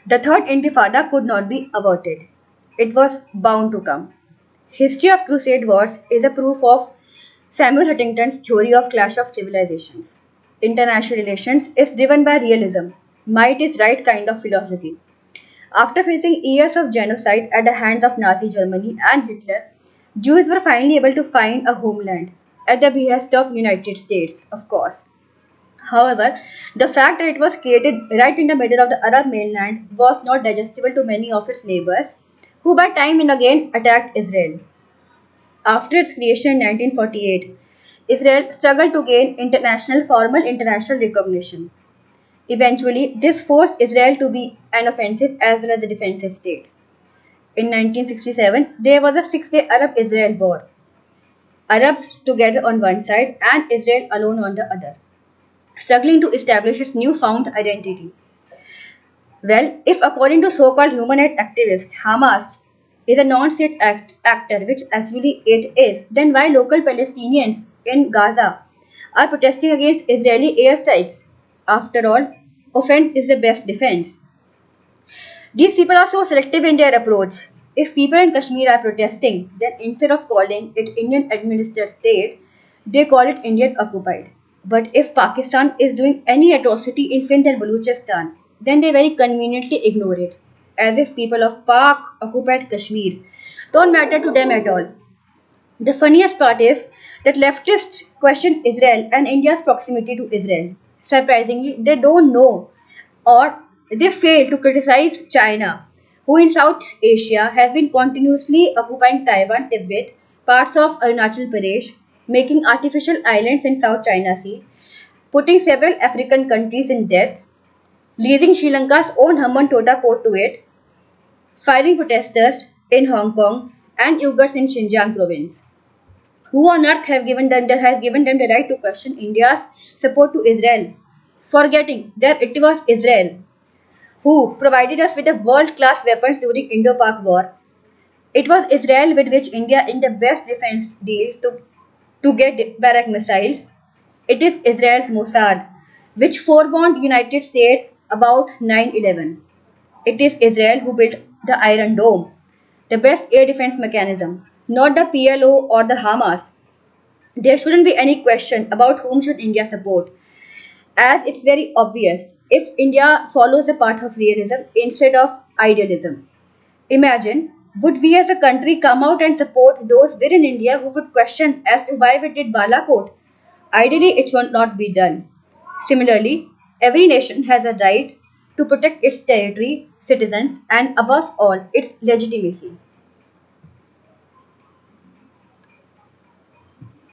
The Third Intifada could not be averted. It was bound to come. History of Crusade Wars is a proof of Samuel Huntington's theory of clash of civilizations. International relations is driven by realism. Might is right kind of philosophy. After facing years of genocide at the hands of Nazi Germany and Hitler, Jews were finally able to find a homeland at the behest of United States, of course. However, the fact that it was created right in the middle of the Arab mainland was not digestible to many of its neighbors, who by time and again attacked Israel. After its creation in 1948, Israel struggled to gain formal international recognition. Eventually, this forced Israel to be an offensive as well as a defensive state. In 1967, there was a 6-day Arab-Israel war. Arabs together on one side and Israel alone on the other, struggling to establish its newfound identity. Well, if according to so-called human rights activists, Hamas is a non-state actor, which actually it is, then why local Palestinians in Gaza are protesting against Israeli airstrikes? After all, offense is the best defense. These people are so selective in their approach. If people in Kashmir are protesting, then instead of calling it Indian administered state, they call it Indian occupied. But if Pakistan is doing any atrocity in Sindh and Baluchistan, then they very conveniently ignore it, as if people of Pak occupied Kashmir don't matter to them at all. The funniest part is that leftists question Israel and India's proximity to Israel. Surprisingly, they don't know or they fail to criticize China, who in South Asia has been continuously occupying Taiwan, Tibet, parts of Arunachal Pradesh, making artificial islands in South China Sea, putting several African countries in debt, leasing Sri Lanka's own Hambantota port to it, firing protesters in Hong Kong and Uyghurs in Xinjiang province. Who on earth has given them the right to question India's support to Israel, forgetting that it was Israel who provided us with the world-class weapons during Indo-Pak War. It was Israel with which India in the best defense deals to get Barak missiles. It is Israel's Mossad, which forewarned United States about 9/11. It is Israel who built the Iron Dome, the best air defense mechanism, not the PLO or the Hamas. There shouldn't be any question about whom should India support, as it's very obvious if India follows the path of realism instead of idealism. Imagine, would we as a country come out and support those within India who would question as to why we did Balakot? Ideally, it should not be done. Similarly, every nation has a right to protect its territory, citizens, and above all, its legitimacy.